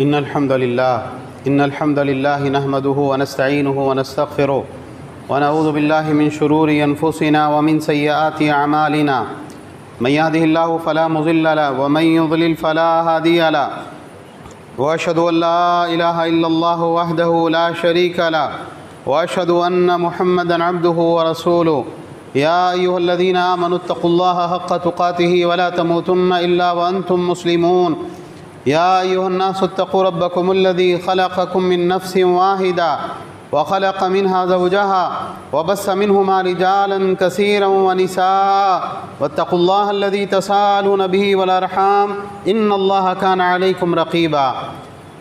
إن الحمد لله نحمده ونستعينه ونستغفره ونعوذ بالله من شرور أنفسنا ومن سيئات أعمالنا من يهده الله فلا مضل له ومن يضلل فلا هادي له وأشهد أن لا إله إلا الله وحده لا شريك له وأشهد أن محمدا عبده ورسوله يا أيها الذين آمنوا اتقوا الله حق تقاته ولا تموتن إلا وأنتم مسلمون يا أيها الناس اتقوا ربكم الذي خلقكم من نفس واحدة وخلق منها زوجها وبث منهما رجالا كثيرا ونساء واتقوا الله الذي تساءلون به والأرحام إن الله كان عليكم رقيبا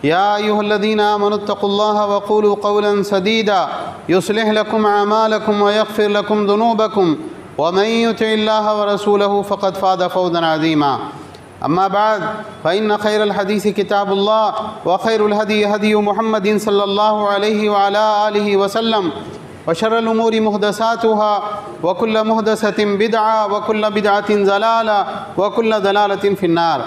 يا أيها الذين آمنوا اتقوا الله وقولوا قولا سديدا يصلح لكم أعمالكم ويغفر لكم ذنوبكم ومن يطع الله ورسوله فقد فاز فوزا عظيما أما بعد فإن خير الحديث كتاب الله وخير الهدي هدي محمد صلى الله عليه وعلى آله وسلم وشر الأمور محدثاتها وكل محدثة بدعة وكل بدعة ضلالة وكل ضلالة في النار.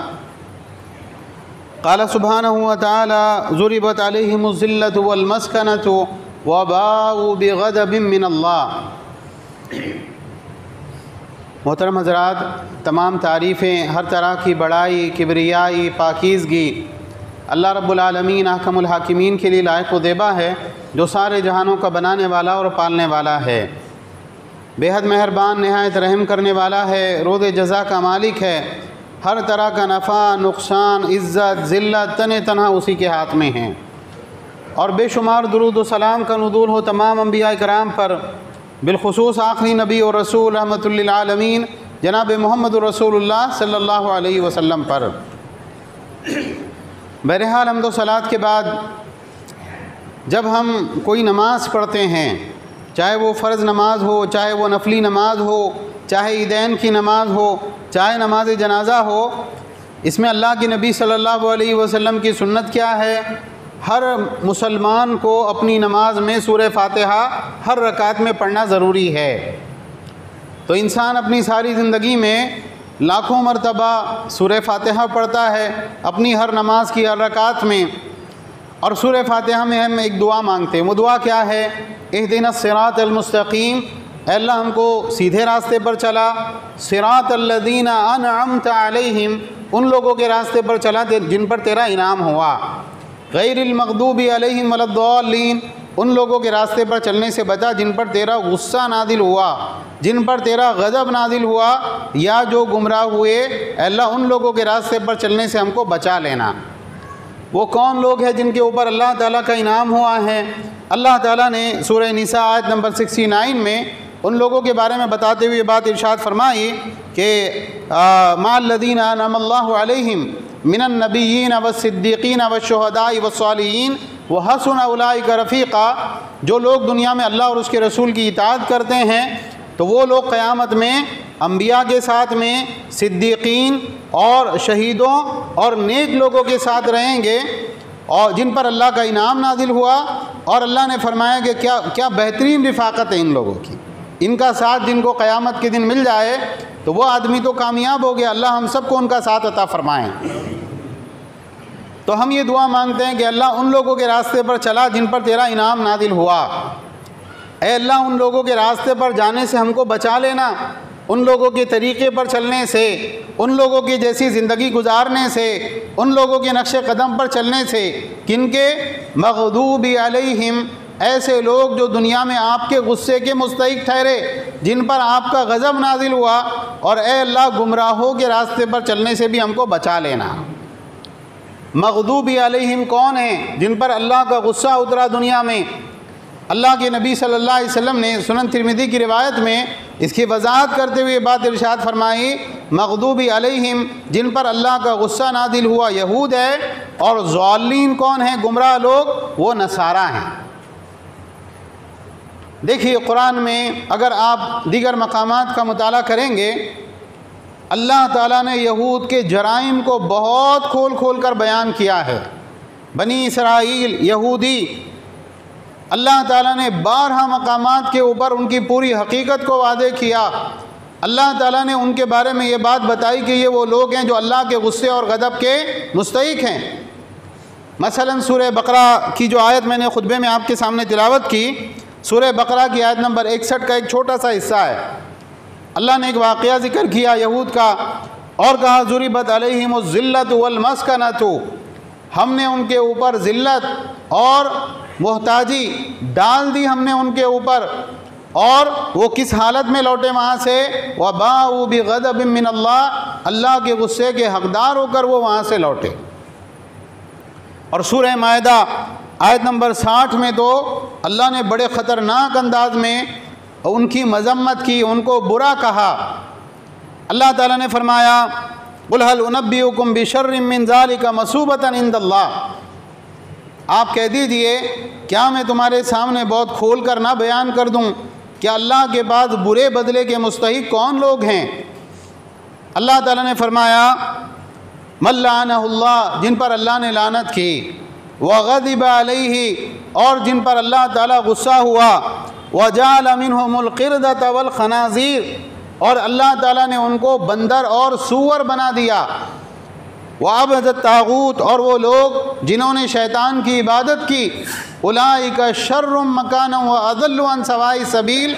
قال سبحانه وتعالى ضربت عليهم الذلة والمسكنة وباءوا بغضب من الله. محترم حضرات، تمام تعریفیں، ہر طرح کی بڑائی، کبریائی، پاکیزگی اللہ رب العالمین احکم الحاکمین کے لیے لائق و دیبا ہے، جو سارے جہانوں کا بنانے والا اور پالنے والا ہے، بے حد مہربان، نہایت رحم کرنے والا ہے، رود جزا کا مالک ہے، ہر طرح کا نفع، نقصان، عزت، ذلت تن تنہا اسی کے ہاتھ میں ہیں. اور بے شمار درود و سلام کا نزول ہو تمام انبیاء کرام پر، بالخصوص آخری نبی اور رسول رحمۃ للعالمین جناب محمد رسول اللہ صلی اللہ علیہ وسلم پر. بہرحال حمد و صلوات کے بعد جب ہم کوئی نماز پڑھتے ہیں، چاہے وہ فرض نماز ہو، چاہے وہ نفلی نماز ہو، چاہے عیدین کی نماز ہو، چاہے نماز جنازہ ہو، اس میں اللہ کے نبی صلی اللہ علیہ وسلم کی سنت کیا ہے؟ ہر مسلمان کو اپنی نماز میں سورہ فاتحہ ہر رکعت میں پڑھنا ضروری ہے. تو انسان اپنی ساری زندگی میں لاکھوں مرتبہ سورہ فاتحہ پڑھتا ہے اپنی ہر نماز کی ہر رکعت میں. اور سورہ فاتحہ میں ہم ایک دعا مانگتے ہیں. وہ دعا کیا ہے؟ اہدنا الصراط المستقیم، اے اللہ ہم کو سیدھے راستے پر چلا، صراط الذین انعمت علیہم، ان لوگوں کے راستے پر چلا جن پر تیرا انعام ہوا، غیر المغضوب علیہم ولا الضالین، ان لوگوں کے راستے پر چلنے سے بچا جن پر تیرا غصہ نازل ہوا، جن پر تیرا غضب نازل ہوا، یا جو گمراہ ہوئے، اے اللہ ان لوگوں کے راستے پر چلنے سے ہم کو بچا لینا. وہ کون لوگ ہیں جن کے اوپر اللہ تعالیٰ کا انعام ہوا ہے؟ اللہ تعالیٰ نے سورہ نساء آیت نمبر 69 میں ان لوگوں کے بارے میں بتاتے ہوئے بات ارشاد فرمائی کہ مع الذین انعم اللہ علیہم من النبیین والصدیقین والشہداء والصالحین وحسن اولئک رفیقا. جو لوگ دنیا میں اللہ اور اس کے رسول کی اطاعت کرتے ہیں تو وہ لوگ قیامت میں انبیاء کے ساتھ میں، صدیقین اور شہیدوں اور نیک لوگوں کے ساتھ رہیں گے، اور جن پر اللہ کا انعام نازل ہوا. اور اللہ نے فرمایا کہ کیا بہترین رفاقت ہے ان لوگوں کی، ان کا ساتھ جن کو قیامت کے دن مل جائے تو وہ آدمی تو کامیاب ہو گیا. اللہ ہم سب کو ان کا ساتھ عطا فرمائیں. تو ہم یہ دعا مانگتے ہیں کہ اللہ ان لوگوں کے راستے پر چلا جن پر تیرا انعام نازل ہوا. اے اللہ ان لوگوں کے راستے پر جانے سے ہم کو بچا لینا، ان لوگوں کے طریقے پر چلنے سے، ان لوگوں کی جیسی زندگی گزارنے سے، ان لوگوں کے نقش قدم پر چلنے سے. کن کے؟ مغضوب علیہم، ایسے لوگ جو دنیا میں آپ کے غصے کے مستحق ٹھہرے، جن پر آپ کا غضب نازل ہوا. اور اے اللہ گمراہوں کے راستے پر چلنے سے بھی ہم کو بچا لینا. مغضوب علیہم کون ہیں؟ جن پر اللہ کا غصہ اترا دنیا میں. اللہ کے نبی صلی اللہ علیہ وسلم نے سنن ترمذی کی روایت میں اس کی وضاحت کرتے ہوئے بات ارشاد فرمائی، مغضوب علیہم جن پر اللہ کا غصہ نازل ہوا یہود ہے، اور ضالین کون ہیں؟ گمراہ لوگ، وہ نصارہ ہیں. دیکھیے قرآن میں اگر آپ دیگر مقامات کا مطالعہ کریں گے، اللہ تعالیٰ نے یہود کے جرائم کو بہت کھول کھول کر بیان کیا ہے. بنی اسرائیل یہودی، اللہ تعالیٰ نے 12 مقامات کے اوپر ان کی پوری حقیقت کو واضح کیا. اللہ تعالیٰ نے ان کے بارے میں یہ بات بتائی کہ یہ وہ لوگ ہیں جو اللہ کے غصے اور غضب کے مستحق ہیں. مثلا سورہ بقرہ کی جو آیت میں نے خطبے میں آپ کے سامنے تلاوت کی، سورہ بقرہ کی آیت نمبر 61 کا ایک چھوٹا سا حصہ ہے۔ اللہ نے ایک واقعہ ذکر کیا یہود کا اور کہا ضربت علیہم الذلۃ والمسکنۃ، ہم نے ان کے اوپر ذلت اور محتاجی ڈال دی ہم نے ان کے اوپر، اور وہ کس حالت میں لوٹے وہاں سے؟ وباءوا بغضب من اللہ کے غصے کے حقدار ہو کر وہ وہاں سے لوٹے۔ اور سورہ مائدہ آیت نمبر 60 میں تو اللہ نے بڑے خطرناک انداز میں ان کی مذمت کی، ان کو برا کہا۔ اللہ تعالیٰ نے فرمایا قُلْ هَلْ أُنَبِّئُكُمْ بِشَرٍّ مِّن ذَلِكَ مَثُوبَةً عِندَ اللَّهِ، آپ کہہ دیجئے کیا میں تمہارے سامنے بہت کھول کر نہ بیان کر دوں کہ اللہ کے بعد برے بدلے کے مستحق کون لوگ ہیں؟ اللہ تعالیٰ نے فرمایا مَن لَعَنَهُ اللَّهُ، جن پر اللہ نے لعنت کی، وَغَضِبَ عَلَيْهِ، اور جن پر اللہ تعالیٰ غصہ ہوا، وَجَعَلَ مِنْهُمُ الْقِرْدَةَ وَالْخَنَازِيرَ، اور اللہ تعالیٰ نے ان کو بندر اور سور بنا دیا، وَعَبَدَ الطَّاغُوتَ، اور وہ لوگ جنہوں نے شیطان کی عبادت کی، أُولَٰئِكَ شَرٌّ مَّكَانًا وَأَضَلُّ عَن سَوَاءِ السَّبِيلِ،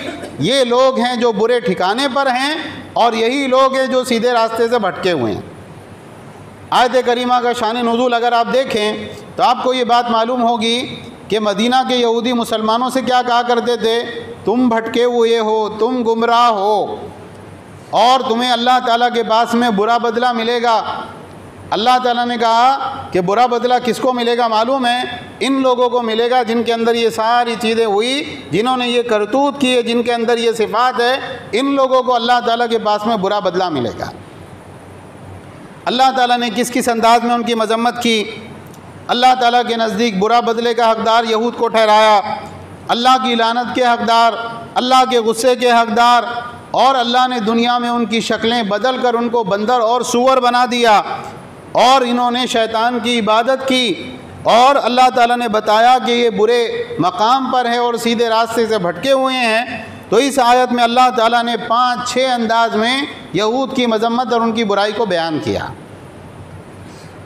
یہ لوگ ہیں جو برے ٹھکانے پر ہیں اور یہی لوگ ہیں جو سیدھے راستے سے بھٹکے ہوئے ہیں۔ آیت کریمہ کا شان نزول اگر آپ دیکھیں تو آپ کو یہ بات معلوم ہوگی کہ مدینہ کے یہودی مسلمانوں سے کیا کہا کرتے تھے؟ تم بھٹکے ہوئے ہو، تم گمراہ ہو، اور تمہیں اللہ تعالیٰ کے پاس میں برا بدلہ ملے گا۔ اللہ تعالیٰ نے کہا کہ برا بدلہ کس کو ملے گا معلوم ہے؟ ان لوگوں کو ملے گا جن کے اندر یہ ساری چیزیں ہوئی، جنہوں نے یہ کرتوت کی ہے، جن کے اندر یہ صفات ہے، ان لوگوں کو اللہ تعالیٰ کے پاس میں برا بدلہ ملے گا۔ اللہ تعالیٰ نے کس کس انداز میں ان کی مذمت کی؟ اللہ تعالیٰ کے نزدیک برا بدلے کا حقدار یہود کو ٹھہرایا، اللہ کی لعنت کے حقدار، اللہ کے غصے کے حقدار، اور اللہ نے دنیا میں ان کی شکلیں بدل کر ان کو بندر اور سور بنا دیا، اور انہوں نے شیطان کی عبادت کی، اور اللہ تعالیٰ نے بتایا کہ یہ برے مقام پر ہے اور سیدھے راستے سے بھٹکے ہوئے ہیں۔ تو اس آیت میں اللہ تعالیٰ نے 5-6 انداز میں یہود کی مذمت اور ان کی برائی کو بیان کیا۔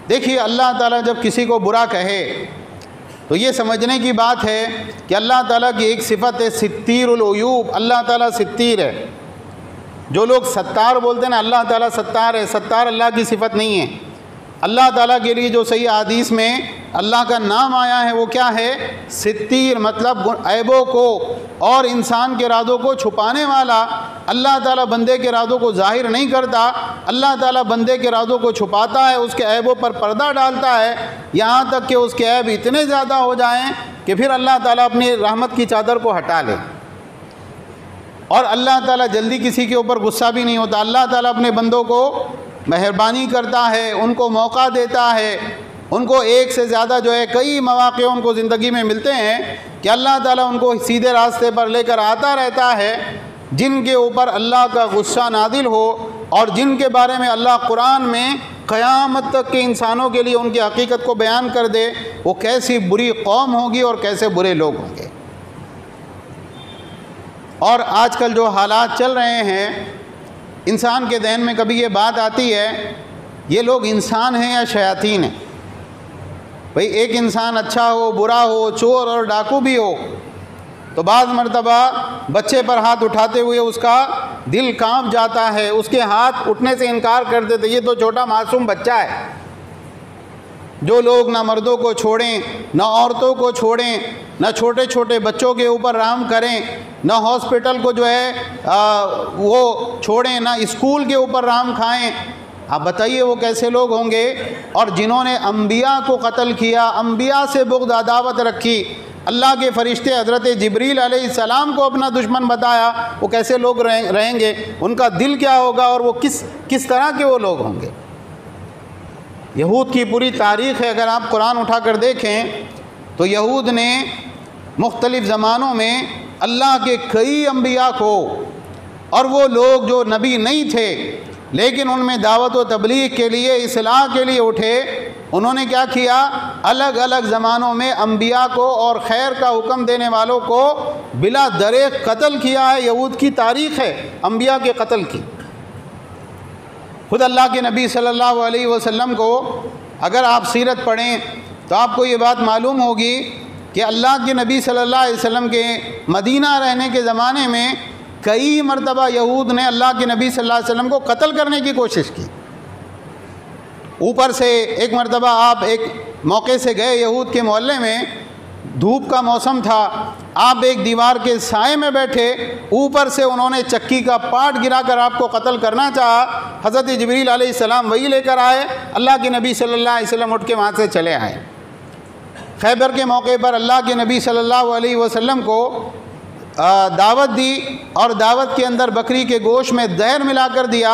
دیکھیے اللہ تعالیٰ جب کسی کو برا کہے تو یہ سمجھنے کی بات ہے کہ اللہ تعالیٰ کی ایک صفت ہے ستیر العیوب، اللہ تعالیٰ ستیر ہے۔ جو لوگ ستار بولتے ہیں نا، اللہ تعالیٰ ستار ہے، ستار اللہ کی صفت نہیں ہے۔ اللہ تعالیٰ کے لیے جو صحیح حدیث میں اللہ کا نام آیا ہے وہ کیا ہے؟ ستیر، مطلب عیبوں کو اور انسان کے ارادوں کو چھپانے والا۔ اللہ تعالیٰ بندے کے ارادوں کو ظاہر نہیں کرتا، اللہ تعالیٰ بندے کے ارادوں کو چھپاتا ہے، اس کے عیبوں پر پردہ ڈالتا ہے، یہاں تک کہ اس کے عیب اتنے زیادہ ہو جائیں کہ پھر اللہ تعالیٰ اپنی رحمت کی چادر کو ہٹا لے۔ اور اللہ تعالیٰ جلدی کسی کے اوپر غصہ بھی نہیں ہوتا، اللہ تعالیٰ اپنے بندوں کو مہربانی کرتا ہے، ان کو موقع دیتا ہے، ان کو ایک سے زیادہ جو ہے کئی مواقع ان کو زندگی میں ملتے ہیں کہ اللہ تعالیٰ ان کو سیدھے راستے پر لے کر آتا رہتا ہے۔ جن کے اوپر اللہ کا غصہ نازل ہو اور جن کے بارے میں اللہ قرآن میں قیامت تک کے انسانوں کے لیے ان کی حقیقت کو بیان کر دے، وہ کیسی بری قوم ہوگی اور کیسے برے لوگ ہوں گے۔ اور آج کل جو حالات چل رہے ہیں، انسان کے ذہن میں کبھی یہ بات آتی ہے یہ لوگ انسان ہیں یا شیاطین ہیں؟ بھئی ایک انسان اچھا ہو، برا ہو، چور اور ڈاکو بھی ہو تو بعض مرتبہ بچے پر ہاتھ اٹھاتے ہوئے اس کا دل کانپ جاتا ہے، اس کے ہاتھ اٹھنے سے انکار کر دیتے، یہ تو چھوٹا معصوم بچہ ہے۔ جو لوگ نہ مردوں کو چھوڑیں، نہ عورتوں کو چھوڑیں، نہ چھوٹے چھوٹے بچوں کے اوپر رحم کریں، نہ ہاسپٹل کو جو ہے وہ چھوڑیں، نہ اسکول کے اوپر رحم کھائیں، آپ بتائیے وہ کیسے لوگ ہوں گے؟ اور جنہوں نے انبیاء کو قتل کیا، انبیاء سے بغض عداوت رکھی، اللہ کے فرشتے حضرت جبریل علیہ السلام کو اپنا دشمن بتایا، وہ کیسے لوگ رہیں گے؟ ان کا دل کیا ہوگا اور وہ کس طرح کے وہ لوگ ہوں گے؟ یہود کی پوری تاریخ ہے، اگر آپ قرآن اٹھا کر دیکھیں تو یہود نے مختلف زمانوں میں اللہ کے کئی انبیاء کو، اور وہ لوگ جو نبی نہیں تھے لیکن ان میں دعوت و تبلیغ کے لیے، اصلاح کے لیے اٹھے، انہوں نے کیا کیا؟ الگ الگ زمانوں میں انبیاء کو اور خیر کا حکم دینے والوں کو بلا دریغ قتل کیا ہے۔ یہود کی تاریخ ہے انبیاء کے قتل کی۔ خود اللہ کے نبی صلی اللہ علیہ وسلم کو اگر آپ سیرت پڑھیں تو آپ کو یہ بات معلوم ہوگی کہ اللہ کے نبی صلی اللہ علیہ وسلم کے مدینہ رہنے کے زمانے میں کئی مرتبہ یہود نے اللہ کے نبی صلی اللہ علیہ وسلم کو قتل کرنے کی کوشش کی۔ اوپر سے ایک مرتبہ آپ ایک موقع سے گئے یہود کے محلے میں، دھوپ کا موسم تھا، آپ ایک دیوار کے سائے میں بیٹھے، اوپر سے انہوں نے چکی کا پاٹ گرا کر آپ کو قتل کرنا چاہا۔ حضرت جبریل علیہ السلام وہی لے کر آئے، اللہ کے نبی صلی اللہ علیہ وسلم اٹھ کے وہاں سے چلے آئے۔ خیبر کے موقع پر اللہ کے نبی صلی اللہ علیہ وسلم کو دعوت دی، اور دعوت کے اندر بکری کے گوشت میں زہر ملا کر دیا۔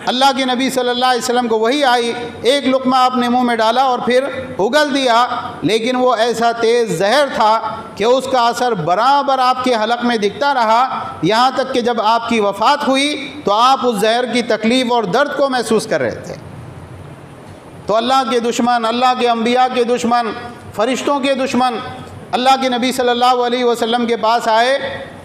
اللہ کے نبی صلی اللہ علیہ وسلم کو وہی آئی، ایک لقمہ آپ نے منہ میں ڈالا اور پھر اگل دیا، لیکن وہ ایسا تیز زہر تھا کہ اس کا اثر برابر آپ کے حلق میں دکھتا رہا، یہاں تک کہ جب آپ کی وفات ہوئی تو آپ اس زہر کی تکلیف اور درد کو محسوس کر رہے تھے۔ تو اللہ کے دشمن، اللہ کے انبیاء کے دشمن، فرشتوں کے دشمن اللہ کے نبی صلی اللہ علیہ وسلم کے پاس آئے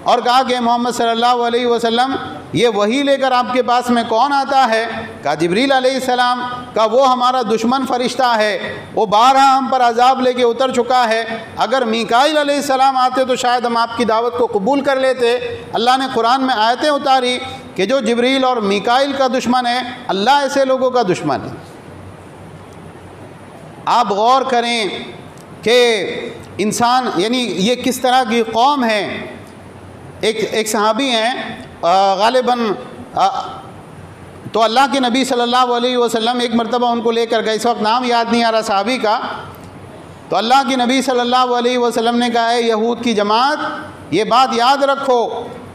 اور کہا کہ محمد صلی اللہ علیہ وسلم یہ وحی لے کر آپ کے پاس میں کون آتا ہے؟ کہا جبریل علیہ السلام۔ کہا وہ ہمارا دشمن فرشتہ ہے، وہ بارہا ہم پر عذاب لے کے اتر چکا ہے، اگر میکائیل علیہ السلام آتے تو شاید ہم آپ کی دعوت کو قبول کر لیتے۔ اللہ نے قرآن میں آیتیں اتاری کہ جو جبریل اور میکائیل کا دشمن ہے، اللہ ایسے لوگوں کا دشمن ہے۔ آپ غور کریں کہ انسان یعنی یہ کس طرح کی قوم ہے۔ ایک صحابی ہیں غالباً تو اللہ کے نبی صلی اللہ علیہ وسلم ایک مرتبہ ان کو لے کر گئے، اس وقت نام یاد نہیں آ رہا صحابی کا، تو اللہ کے نبی صلی اللہ علیہ وسلم نے کہا، اے یہود کی جماعت، یہ بات یاد رکھو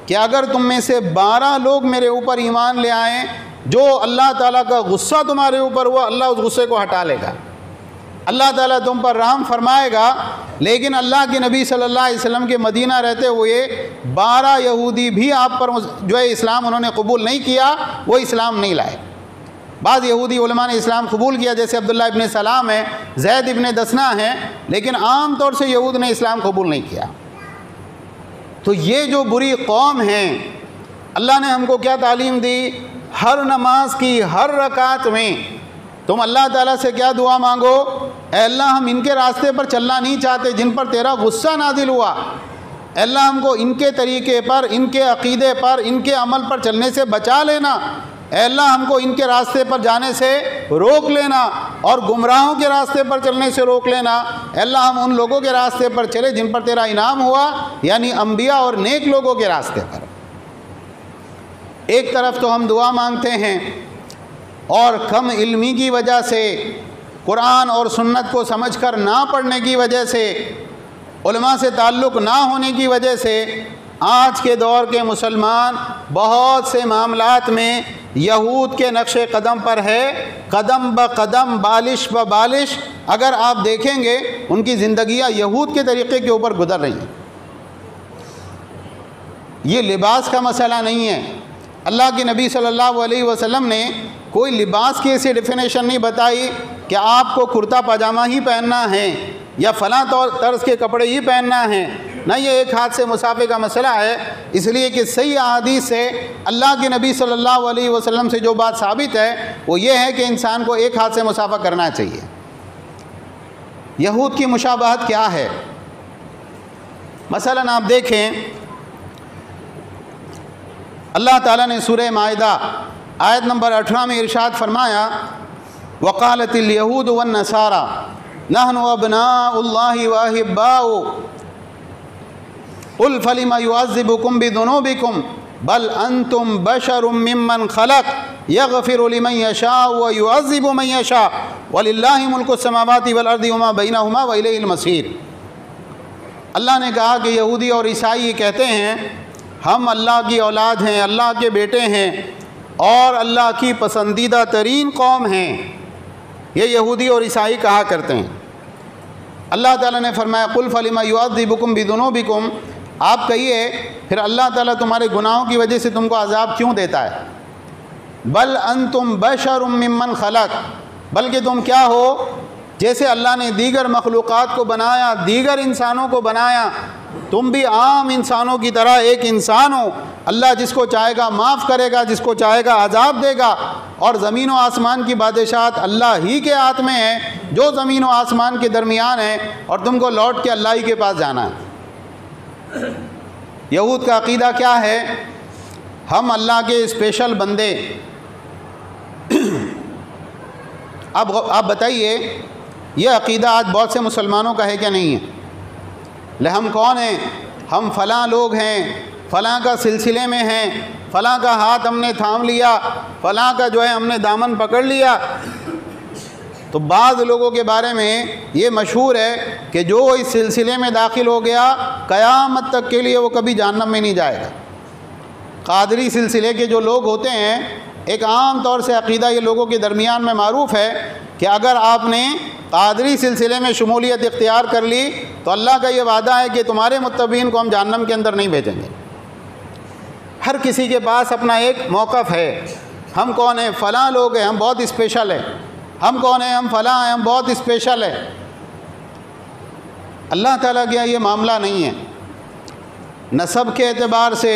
کہ اگر تم میں سے 12 لوگ میرے اوپر ایمان لے آئیں، جو اللہ تعالیٰ کا غصہ تمہارے اوپر ہوا، اللہ اس غصے کو ہٹا لے گا، اللہ تعالیٰ تم پر رحم فرمائے گا۔ لیکن اللہ کے نبی صلی اللہ علیہ وسلم کے مدینہ رہتے ہوئے 12 یہودی بھی آپ پر جو ہے اسلام انہوں نے قبول نہیں کیا، وہ اسلام نہیں لائے۔ بعض یہودی علماء نے اسلام قبول کیا، جیسے عبداللہ ابن سلام ہے، زید ابن دسنہ ہیں، لیکن عام طور سے یہود نے اسلام قبول نہیں کیا۔ تو یہ جو بری قوم ہیں، اللہ نے ہم کو کیا تعلیم دی؟ ہر نماز کی ہر رکعت میں تم اللہ تعالیٰ سے کیا دعا مانگو؟ اے اللہ ہم ان کے راستے پر چلنا نہیں چاہتے جن پر تیرا غصہ نازل ہوا، اے اللہ ہم کو ان کے طریقے پر، ان کے عقیدے پر، ان کے عمل پر چلنے سے بچا لینا، اے اللہ ہم کو ان کے راستے پر جانے سے روک لینا اور گمراہوں کے راستے پر چلنے سے روک لینا، اے اللہ ہم ان لوگوں کے راستے پر چلے جن پر تیرا انعام ہوا، یعنی انبیاء اور نیک لوگوں کے راستے پر۔ ایک طرف تو ہم دعا مانگتے ہیں اور کم علمی کی وجہ سے، قرآن اور سنت کو سمجھ کر نہ پڑھنے کی وجہ سے، علماء سے تعلق نہ ہونے کی وجہ سے آج کے دور کے مسلمان بہت سے معاملات میں یہود کے نقش قدم پر ہے، قدم بقدم، بالش ببالش۔ اگر آپ دیکھیں گے ان کی زندگیاں یہود کے طریقے کے اوپر گزر رہی ہیں۔ یہ لباس کا مسئلہ نہیں ہے، اللہ کے نبی صلی اللہ علیہ وسلم نے کوئی لباس کی ایسی ڈیفینیشن نہیں بتائی کہ آپ کو کرتا پاجامہ ہی پہننا ہے یا فلاں طرز کے کپڑے ہی پہننا ہے، نہ یہ ایک ہاتھ سے مسافے کا مسئلہ ہے، اس لیے کہ صحیح احادیث سے اللہ کے نبی صلی اللہ علیہ وسلم سے جو بات ثابت ہے وہ یہ ہے کہ انسان کو ایک ہاتھ سے مسافہ کرنا چاہیے۔ یہود کی مشابہت کیا ہے؟ مثلاً آپ دیکھیں اللہ تعالیٰ نے سورہ مائدہ آیت نمبر 18 میں ارشاد فرمایا، وقالت الیہود والنصارى نحن ابناء اللہ واحباؤہ قل فلم يعذبكم بذنوبكم بل انتم بشر ممن خلق یغفر لمن یشاء ویعذب من یشاء وللہ ملک السماوات والارض وما بینہما والیہ المصیر۔ اللہ نے کہا کہ یہودی اور عیسائی یہ کہتے ہیں ہم اللہ کی اولاد ہیں، اللہ کے بیٹے ہیں اور اللہ کی پسندیدہ ترین قوم ہیں، یہ یہودی اور عیسائی کہا کرتے ہیں۔ اللہ تعالیٰ نے فرمایا قل فلم یعذبکم بذنوبکم، آپ کہیے پھر اللہ تعالیٰ تمہارے گناہوں کی وجہ سے تم کو عذاب کیوں دیتا ہے؟ بل انتم بشر ممن خلق، بلکہ تم کیا ہو؟ جیسے اللہ نے دیگر مخلوقات کو بنایا، دیگر انسانوں کو بنایا، تم بھی عام انسانوں کی طرح ایک انسان ہو۔ اللہ جس کو چاہے گا معاف کرے گا، جس کو چاہے گا عذاب دے گا، اور زمین و آسمان کی بادشاہت اللہ ہی کے ہاتھ میں ہے، جو زمین و آسمان کے درمیان ہے، اور تم کو لوٹ کے اللہ ہی کے پاس جانا ہے۔ یہود کا عقیدہ کیا ہے؟ ہم اللہ کے اسپیشل بندے۔ اب آپ بتائیے، یہ عقیدہ آج بہت سے مسلمانوں کا ہے کیا نہیں ہے؟ ہم کون ہیں؟ ہم فلاں لوگ ہیں، فلاں کا سلسلے میں ہیں، فلاں کا ہاتھ ہم نے تھام لیا، فلاں کا جو ہے ہم نے دامن پکڑ لیا۔ تو بعض لوگوں کے بارے میں یہ مشہور ہے کہ جو اس سلسلے میں داخل ہو گیا قیامت تک کے لیے وہ کبھی جہنم میں نہیں جائے گا۔ قادری سلسلے کے جو لوگ ہوتے ہیں، ایک عام طور سے عقیدہ یہ لوگوں کے درمیان میں معروف ہے کہ اگر آپ نے قادری سلسلے میں شمولیت اختیار کر لی تو اللہ کا یہ وعدہ ہے کہ تمہارے متبعین کو ہم جہنم کے اندر نہیں بھیجیں گے۔ ہر کسی کے پاس اپنا ایک موقف ہے۔ ہم کون ہیں؟ فلاں لوگ ہیں، ہم بہت اسپیشل ہیں۔ ہم کون ہیں؟ ہم فلاں ہیں، ہم بہت اسپیشل ہیں۔ اللہ تعالیٰ کا یہ معاملہ نہیں ہے۔ نسب کے اعتبار سے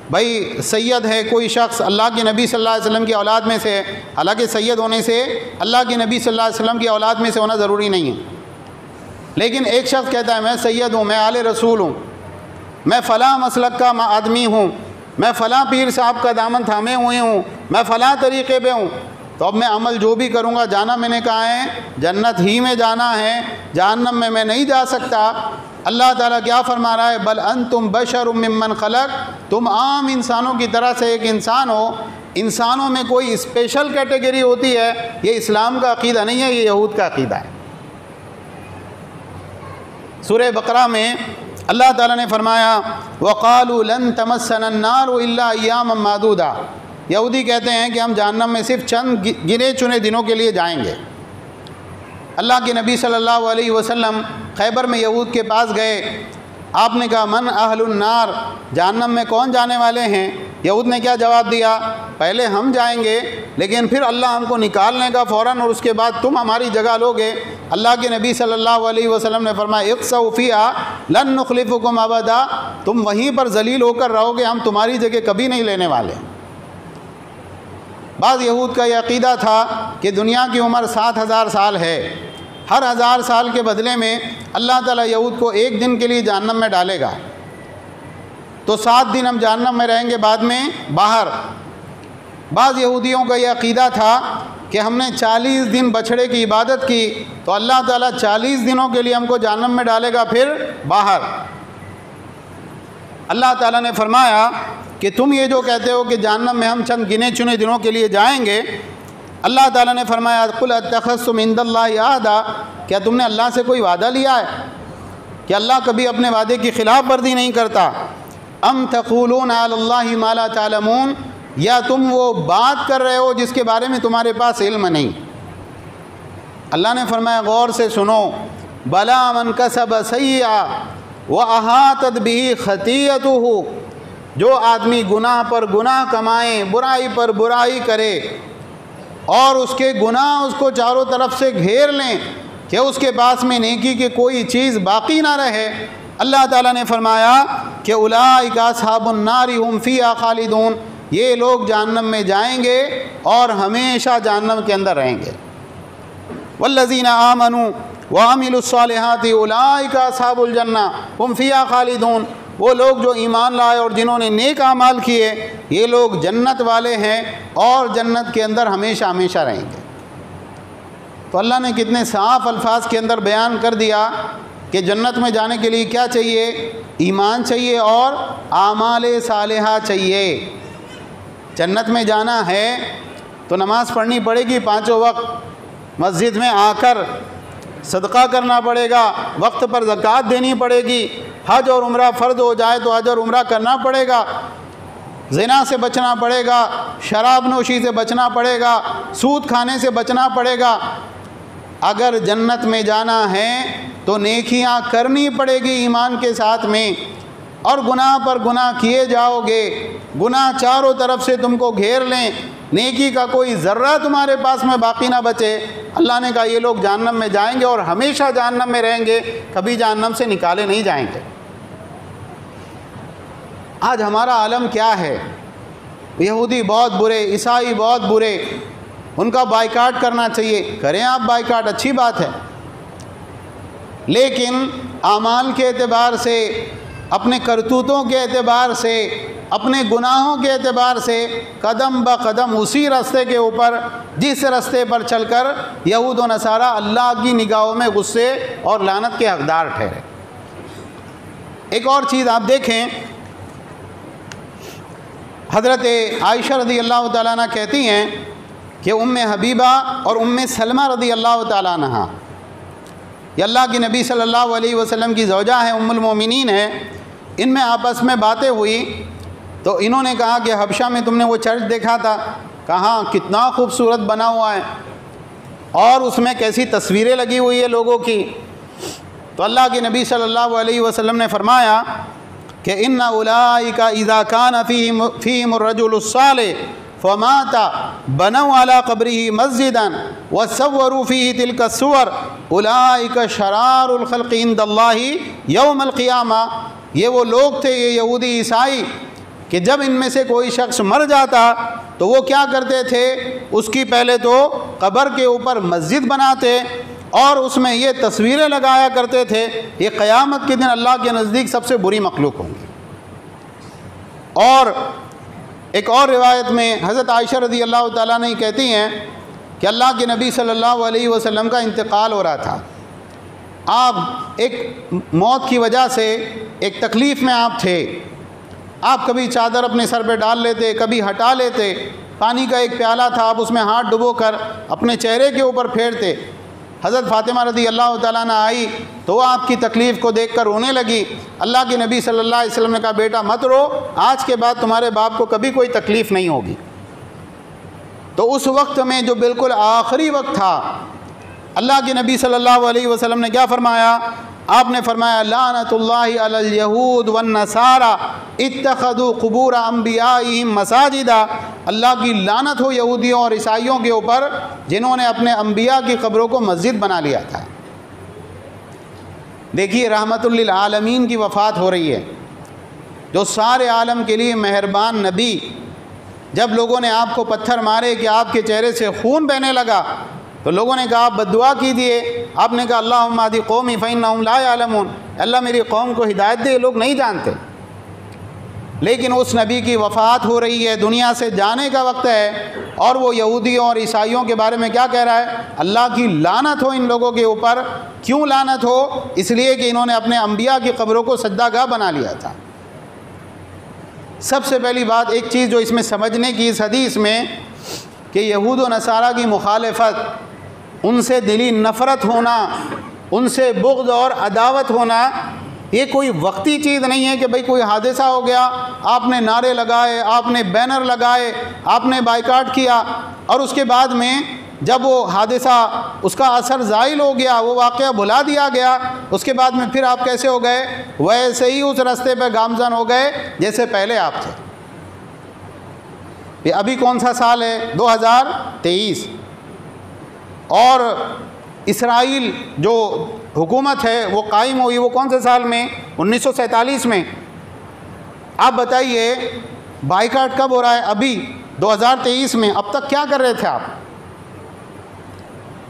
بھائی سید ہے کوئی شخص، اللہ کے نبی صلی اللہ علیہ وسلم کی اولاد میں سے، حالانکہ سید ہونے سے اللہ کے نبی صلی اللہ علیہ وسلم کی اولاد میں سے ہونا ضروری نہیں ہے، لیکن ایک شخص کہتا ہے میں سید ہوں، میں آل رسول ہوں، میں فلاں مسلک کا آدمی ہوں، میں فلاں پیر صاحب کا دامن تھامے ہوئے ہوں، میں فلاں طریقے پہ ہوں، تو اب میں عمل جو بھی کروں گا، جانا میں نے کہا ہے جنت ہی میں جانا ہے، جہنم میں نہیں جا سکتا۔ اللہ تعالیٰ کیا فرما رہا ہے؟ بل انتم بشر ممن خلق، تم عام انسانوں کی طرح سے ایک انسان ہو۔ انسانوں میں کوئی اسپیشل کیٹیگری ہوتی ہے، یہ اسلام کا عقیدہ نہیں ہے، یہ یہود کا عقیدہ ہے۔ سورہ بقرہ میں اللہ تعالیٰ نے فرمایا وَقَالُوا لَن تَمَسَّنَا النَّارُ إِلَّا أَيَّامًا مَّعْدُودَةً، یہودی کہتے ہیں کہ ہم جہنم میں صرف چند گنے چنے دنوں کے لیے جائیں گے۔ اللہ کے نبی صلی اللہ علیہ وسلم خیبر میں یہود کے پاس گئے، آپ نے کہا من اہل النار، جہنم میں کون جانے والے ہیں؟ یہود نے کیا جواب دیا؟ پہلے ہم جائیں گے لیکن پھر اللہ ہم کو نکالنے کا فوراً، اور اس کے بعد تم ہماری جگہ لوگے۔ اللہ کے نبی صلی اللہ علیہ وسلم نے فرمایا اقصوا فیہا لن نخلفکم ابدا، تم وہیں پر ذلیل ہو کر رہو گے، ہم تمہاری جگہ کبھی نہیں لینے والے۔ بعض یہود کا یہ عقیدہ تھا کہ دنیا کی عمر 7000 سال ہے، ہر 1000 سال کے بدلے میں اللہ تعالیٰ یہود کو ایک دن کے لیے جہنم میں ڈالے گا، تو 7 دن ہم جہنم میں رہیں گے، بعد میں باہر۔ بعض یہودیوں کا یہ عقیدہ تھا کہ ہم نے 40 دن بچھڑے کی عبادت کی تو اللہ تعالیٰ 40 دنوں کے لیے ہم کو جہنم میں ڈالے گا، پھر باہر۔ اللہ تعالیٰ نے فرمایا کہ تم یہ جو کہتے ہو کہ جہنم میں ہم چند گنے چنے دنوں کے لیے جائیں گے، اللہ تعالیٰ نے فرمایا قل اتخذتم عند اللہ عہدا، کیا تم نے اللہ سے کوئی وعدہ لیا ہے؟ کہ اللہ کبھی اپنے وعدے کی خلاف ورزی نہیں کرتا۔ ام تقولون علی اللہ ما لا تعلمون، یا تم وہ بات کر رہے ہو جس کے بارے میں تمہارے پاس علم نہیں۔ اللہ نے فرمایا غور سے سنو، بلا من کسب سیئا واحاطت بہ خطیئتہ، جو آدمی گناہ پر گناہ کمائے، برائی پر برائی کرے، اور اس کے گناہ اس کو چاروں طرف سے گھیر لیں کہ اس کے پاس میں نیکی کی کوئی چیز باقی نہ رہے، اللہ تعالیٰ نے فرمایا کہ اولئک اصحاب النار هم فیہا خالدون، یہ لوگ جہنم میں جائیں گے اور ہمیشہ جہنم کے اندر رہیں گے۔ والذین آمنوا وعملوا الصالحات اولئک اصحاب الجنہ هم فیہا خالدون، وہ لوگ جو ایمان لائے اور جنہوں نے نیک اعمال کیے، یہ لوگ جنت والے ہیں اور جنت کے اندر ہمیشہ ہمیشہ رہیں گے۔ تو اللہ نے کتنے صاف الفاظ کے اندر بیان کر دیا کہ جنت میں جانے کے لیے کیا چاہیے؟ ایمان چاہیے اور اعمال صالحہ چاہیے۔ جنت میں جانا ہے تو نماز پڑھنی پڑے گی 5 وقت، مسجد میں آ کر صدقہ کرنا پڑے گا، وقت پر زکوٰۃ دینی پڑے گی، حج اور عمرہ فرض ہو جائے تو حج اور عمرہ کرنا پڑے گا، زنا سے بچنا پڑے گا، شراب نوشی سے بچنا پڑے گا، سود کھانے سے بچنا پڑے گا۔ اگر جنت میں جانا ہے تو نیکیاں کرنی پڑے گی ایمان کے ساتھ میں، اور گناہ پر گناہ کیے جاؤ گے، گناہ چاروں طرف سے تم کو گھیر لیں، نیکی کا کوئی ذرہ تمہارے پاس میں باقی نہ بچے۔ اللہ نے کہا یہ لوگ جہنم میں جائیں گے اور ہمیشہ جہنم میں رہیں گے، کبھی جہنم سے نکالے نہیں جائیں گے۔ آج ہمارا عالم کیا ہے؟ یہودی بہت برے، عیسائی بہت برے، ان کا بائیکاٹ کرنا چاہیے۔ کریں آپ بائیکاٹ، اچھی بات ہے، لیکن اعمال کے اعتبار سے، اپنے کرتوتوں کے اعتبار سے، اپنے گناہوں کے اعتبار سے قدم بہ قدم اسی راستے کے اوپر جس راستے پر چل کر یہود و نصارہ اللہ کی نگاہوں میں غصے اور لعنت کے حقدار ٹھہرے۔ ایک اور چیز آپ دیکھیں، حضرت عائشہ رضی اللہ تعالیٰ عنہ کہتی ہیں کہ ام حبیبہ اور ام سلمہ رضی اللہ تعالیٰ عنہ، یہ اللہ کی نبی صلی اللہ علیہ وسلم کی زوجہ ہیں، ام المومنین ہیں، ان میں آپس میں باتیں ہوئی تو انہوں نے کہا کہ حبشہ میں تم نے وہ چرچ دیکھا تھا، کہاں کتنا خوبصورت بنا ہوا ہے اور اس میں کیسی تصویریں لگی ہوئی ہے لوگوں کی۔ تو اللہ کے نبی صلی اللہ علیہ وسلم نے فرمایا کہ ان اولئک اذا کان فیہم الرجل الصالح فمات بنوا علی قبرہ مسجدا وصوروا فیہ تلک الصور اولئک شرار الخلق عند اللہ یوم القیامہ۔ یہ وہ لوگ تھے، یہ یہودی عیسائی، کہ جب ان میں سے کوئی شخص مر جاتا تو وہ کیا کرتے تھے، اس کی پہلے تو قبر کے اوپر مسجد بناتے اور اس میں یہ تصویریں لگایا کرتے تھے، یہ قیامت کے دن اللہ کے نزدیک سب سے بری مخلوق ہوں گی۔ اور ایک اور روایت میں حضرت عائشہ رضی اللہ تعالیٰ نے کہتی ہیں کہ اللہ کے نبی صلی اللہ علیہ وسلم کا انتقال ہو رہا تھا، آپ ایک موت کی وجہ سے ایک تکلیف میں آپ تھے، آپ کبھی چادر اپنے سر پہ ڈال لیتے، کبھی ہٹا لیتے، پانی کا ایک پیالہ تھا، آپ اس میں ہاتھ ڈبو کر اپنے چہرے کے اوپر پھیرتے۔ حضرت فاطمہ رضی اللہ تعالیٰ عنہ آئی تو وہ آپ کی تکلیف کو دیکھ کر رونے لگی۔ اللہ کے نبی صلی اللہ علیہ وسلم نے کہا بیٹا مت رو، آج کے بعد تمہارے باپ کو کبھی کوئی تکلیف نہیں ہوگی۔ تو اس وقت میں جو بالکل آخری وقت تھا، اللہ کے نبی صلی اللہ علیہ وسلم نے کیا فرمایا؟ آپ نے فرمایا لعنت اللہ علی الیہود والنصارى اتخذوا قبور انبیائہم مساجدا، اللہ کی لعنت ہو یہودیوں اور عیسائیوں کے اوپر جنہوں نے اپنے انبیاء کی قبروں کو مسجد بنا لیا تھا۔ دیکھیے رحمت للعالمین کی وفات ہو رہی ہے، جو سارے عالم کے لیے مہربان نبی، جب لوگوں نے آپ کو پتھر مارے کہ آپ کے چہرے سے خون بہنے لگا تو لوگوں نے کہا آپ بد دعا کیجیے، آپ نے کہا اللہم اہد قومی فانہم لا یعلمون، اللہ میری قوم کو ہدایت دے، یہ لوگ نہیں جانتے۔ لیکن اس نبی کی وفات ہو رہی ہے، دنیا سے جانے کا وقت ہے، اور وہ یہودیوں اور عیسائیوں کے بارے میں کیا کہہ رہا ہے؟ اللہ کی لعنت ہو ان لوگوں کے اوپر۔ کیوں لعنت ہو؟ اس لیے کہ انہوں نے اپنے انبیاء کی قبروں کو سجدہ گاہ بنا لیا تھا۔ سب سے پہلی بات، ایک چیز جو اس میں سمجھنے کی اس حدیث میں، کہ یہود و نصارہ کی مخالفت، ان سے دلی نفرت ہونا، ان سے بغض اور عداوت ہونا، یہ کوئی وقتی چیز نہیں ہے کہ بھئی کوئی حادثہ ہو گیا، آپ نے نعرے لگائے، آپ نے بینر لگائے، آپ نے بائیکاٹ کیا، اور اس کے بعد میں جب وہ حادثہ اس کا اثر زائل ہو گیا، وہ واقعہ بھلا دیا گیا، اس کے بعد میں پھر آپ کیسے ہو گئے؟ ویسے ہی اس راستے پہ گامزن ہو گئے جیسے پہلے آپ تھے۔ یہ ابھی کون سا سال ہے؟ 2023، اور اسرائیل جو حکومت ہے وہ قائم ہوئی وہ کون سے سال میں؟ 1947 میں۔ آپ بتائیے بائیکاٹ کب ہو رہا ہے؟ ابھی 2023 میں۔ اب تک کیا کر رہے تھے آپ؟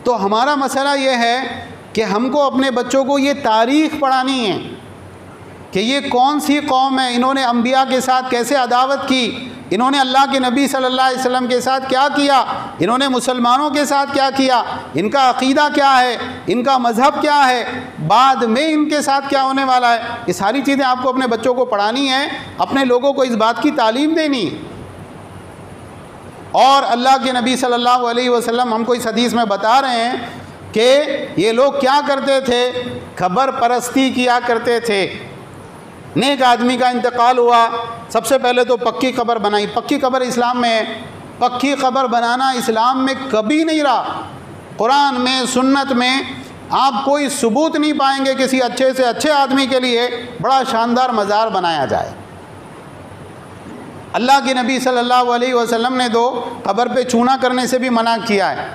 تو ہمارا مسئلہ یہ ہے کہ ہم کو اپنے بچوں کو یہ تاریخ پڑھانی ہے کہ یہ کون سی قوم ہے، انہوں نے انبیاء کے ساتھ کیسے عداوت کی، انہوں نے اللہ کے نبی صلی اللہ علیہ وسلم کے ساتھ کیا کیا، انہوں نے مسلمانوں کے ساتھ کیا کیا، ان کا عقیدہ کیا ہے، ان کا مذہب کیا ہے، بعد میں ان کے ساتھ کیا ہونے والا ہے۔ یہ ساری چیزیں آپ کو اپنے بچوں کو پڑھانی ہیں، اپنے لوگوں کو اس بات کی تعلیم دینی ہے۔ اور اللہ کے نبی صلی اللہ علیہ وسلم ہم کو اس حدیث میں بتا رہے ہیں کہ یہ لوگ کیا کرتے تھے؟ قبر پرستی کیا کرتے تھے۔ نیک آدمی کا انتقال ہوا، سب سے پہلے تو پکی قبر بنائی۔ پکی قبر اسلام میں ہے، پکی قبر بنانا اسلام میں کبھی نہیں رہا۔ قرآن میں، سنت میں آپ کوئی ثبوت نہیں پائیں گے کسی اچھے سے اچھے آدمی کے لیے بڑا شاندار مزار بنایا جائے۔ اللہ کے نبی صلی اللہ علیہ وسلم نے تو قبر پہ چونا کرنے سے بھی منع کیا ہے۔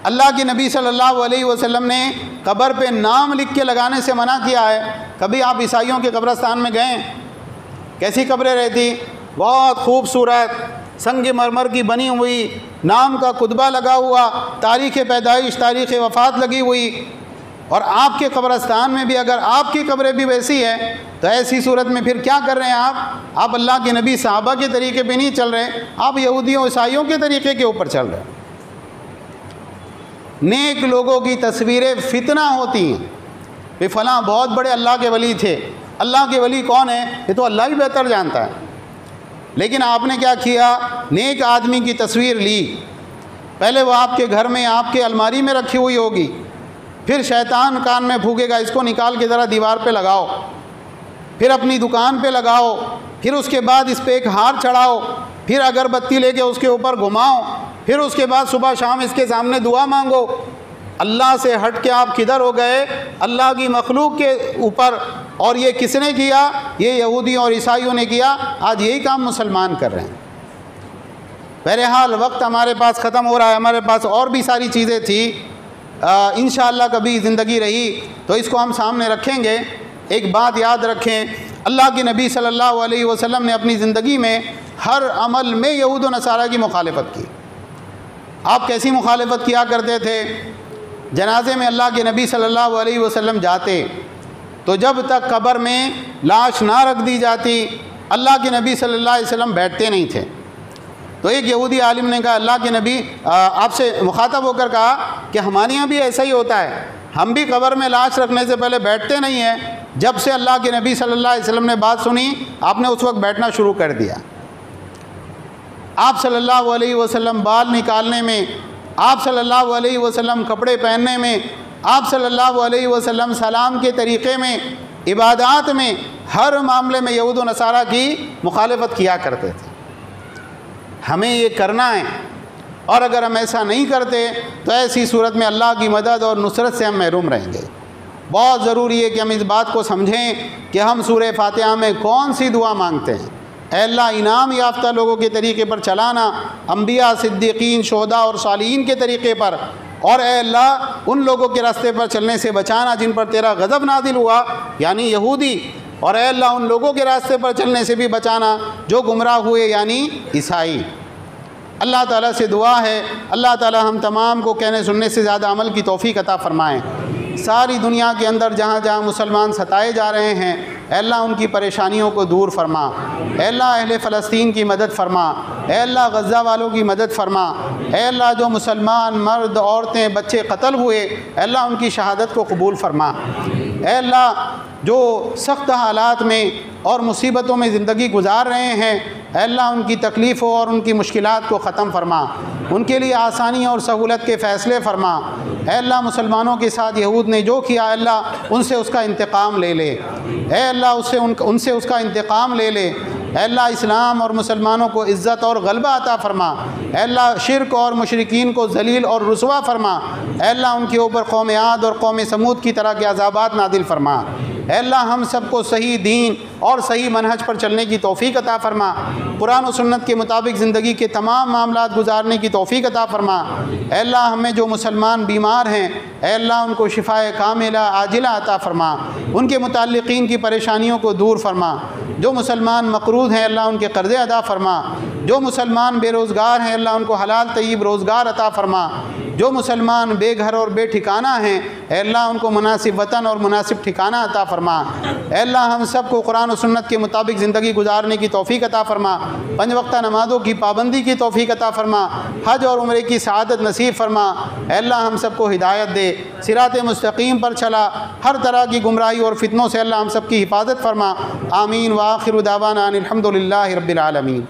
اللہ کے نبی صلی اللہ علیہ وسلم نے قبر پہ نام لکھ کے لگانے سے منع کیا ہے۔ کبھی آپ عیسائیوں کے قبرستان میں گئے کیسی قبریں رہتی؟ بہت خوبصورت، سنگ مرمر کی بنی ہوئی، نام کا کتبہ لگا ہوا، تاریخ پیدائش تاریخ وفات لگی ہوئی۔ اور آپ کے قبرستان میں بھی اگر آپ کی قبریں بھی ویسی ہیں تو ایسی صورت میں پھر کیا کر رہے ہیں آپ اللہ کے نبی صحابہ کے طریقے پہ نہیں چل رہے، آپ یہودیوں عیسائیوں کے طریقے کے اوپر چل رہے ہیں۔ نیک لوگوں کی تصویریں فتنہ ہوتی ہیں، کہ فلاں بہت بڑے اللہ کے ولی تھے۔ اللہ کے ولی کون ہے؟ یہ تو اللہ ہی بہتر جانتا ہے۔ لیکن آپ نے کیا کیا؟ نیک آدمی کی تصویر لی، پہلے وہ آپ کے گھر میں آپ کے الماری میں رکھی ہوئی ہوگی، پھر شیطان کان میں پھونکے گا اس کو نکال کے ذرا دیوار پہ لگاؤ، پھر اپنی دکان پہ لگاؤ، پھر اس کے بعد اس پہ ایک ہار چڑھاؤ، پھر اگربتی لے کے اس کے اوپر گھماؤ، پھر اس کے بعد صبح شام اس کے سامنے دعا مانگو۔ اللہ سے ہٹ کے آپ کدھر ہو گئے؟ اللہ کی مخلوق کے اوپر۔ اور یہ کس نے کیا؟ یہ یہودیوں اور عیسائیوں نے کیا۔ آج یہی کام مسلمان کر رہے ہیں۔ بہرحال وقت ہمارے پاس ختم ہو رہا ہے، ہمارے پاس اور بھی ساری چیزیں تھیں، انشاءاللہ کبھی زندگی رہی تو اس کو ہم سامنے رکھیں گے۔ ایک بات یاد رکھیں، اللہ کے نبی صلی اللہ علیہ وسلم نے اپنی زندگی میں ہر عمل میں یہود و نصارہ کی مخالفت کی۔ آپ کیسی مخالفت کیا کرتے تھے؟ جنازے میں اللہ کے نبی صلی اللہ علیہ وسلم جاتے تو جب تک قبر میں لاش نہ رکھ دی جاتی اللہ کے نبی صلی اللہ علیہ وسلم بیٹھتے نہیں تھے۔ تو ایک یہودی عالم نے کہا، اللہ کے نبی آپ سے مخاطب ہو کر کہا کہ ہمارے یہاں بھی ایسا ہی ہوتا ہے، ہم بھی قبر میں لاش رکھنے سے پہلے بیٹھتے نہیں ہیں۔ جب سے اللہ کے نبی صلی اللہ علیہ وسلم نے بات سنی، آپ نے اس وقت بیٹھنا شروع کر دیا۔ آپ صلی اللہ علیہ وسلم بال نکالنے میں، آپ صلی اللہ علیہ وسلم کپڑے پہننے میں، آپ صلی اللہ علیہ وسلم سلام کے طریقے میں، عبادات میں، ہر معاملے میں یہود و نصارہ کی مخالفت کیا کرتے تھے۔ ہمیں یہ کرنا ہے، اور اگر ہم ایسا نہیں کرتے تو ایسی صورت میں اللہ کی مدد اور نصرت سے ہم محروم رہیں گے۔ بہت ضروری ہے کہ ہم اس بات کو سمجھیں کہ ہم سورہ فاتحہ میں کون سی دعا مانگتے ہیں۔ اے اللہ انعام یافتہ لوگوں کے طریقے پر چلانا، انبیاء، صدیقین، شہداء اور صالحین کے طریقے پر، اور اے اللہ ان لوگوں کے راستے پر چلنے سے بچانا جن پر تیرا غضب نازل ہوا، یعنی یہودی، اور اے اللہ ان لوگوں کے راستے پر چلنے سے بھی بچانا جو گمراہ ہوئے، یعنی عیسائی۔ اللہ تعالیٰ سے دعا ہے اللہ تعالیٰ ہم تمام کو کہنے سننے سے زیادہ عمل کی توفیق عطا فرمائیں۔ ساری دنیا کے اندر جہاں جہاں مسلمان ستائے جا رہے ہیں، اے اللہ ان کی پریشانیوں کو دور فرما۔ اے اللہ اہل فلسطین کی مدد فرما۔ اے اللہ غزہ والوں کی مدد فرما۔ اے اللہ جو مسلمان مرد، عورتیں، بچے قتل ہوئے، اے اللہ ان کی شہادت کو قبول فرما۔ اے اللہ جو سخت حالات میں اور مصیبتوں میں زندگی گزار رہے ہیں، اے اللہ ان کی تکلیفوں اور ان کی مشکلات کو ختم فرما، ان کے لیے آسانی اور سہولت کے فیصلے فرما۔ اے اللہ مسلمانوں کے ساتھ یہود نے جو کیا، اے اللہ ان سے اس کا انتقام لے لے۔ اے اللہ ان سے اس کا انتقام لے لے۔ اے اللہ اسلام اور مسلمانوں کو عزت اور غلبہ عطا فرما۔ اے اللہ شرک اور مشرکین کو ذلیل اور رسوا فرما۔ اے اللہ ان کے اوپر قوم عاد اور قوم سمود کی طرح کے عذابات نازل فرما۔ اے اللہ ہم سب کو صحیح دین اور صحیح منہج پر چلنے کی توفیق عطا فرما۔ قرآن و سنت کے مطابق زندگی کے تمام معاملات گزارنے کی توفیق عطا فرما۔ اے اللہ ہمیں جو مسلمان بیمار ہیں، اے اللہ ان کو شفائے کاملہ عاجلہ عطا فرما، ان کے متعلقین کی پریشانیوں کو دور فرما۔ جو مسلمان مقروض ہیں، اللہ ان کے قرضے ادا فرما۔ جو مسلمان بے روزگار ہیں، اللہ ان کو حلال طیب روزگار عطا فرما۔ جو مسلمان بے گھر اور بے ٹھکانہ ہیں، اے اللہ ان کو مناسب وطن اور مناسب ٹھکانہ عطا فرما۔ اے اللہ ہم سب کو قرآن و سنت کے مطابق زندگی گزارنے کی توفیق عطا فرما، 5 وقتہ نمازوں کی پابندی کی توفیق عطا فرما، حج اور عمرے کی سعادت نصیب فرما۔ اے اللہ ہم سب کو ہدایت دے، صراط مستقیم پر چلا، ہر طرح کی گمراہی اور فتنوں سے اللہ ہم سب کی حفاظت فرما۔ آمین۔ وآخر دعوانا ان الحمد للہ رب العالمین۔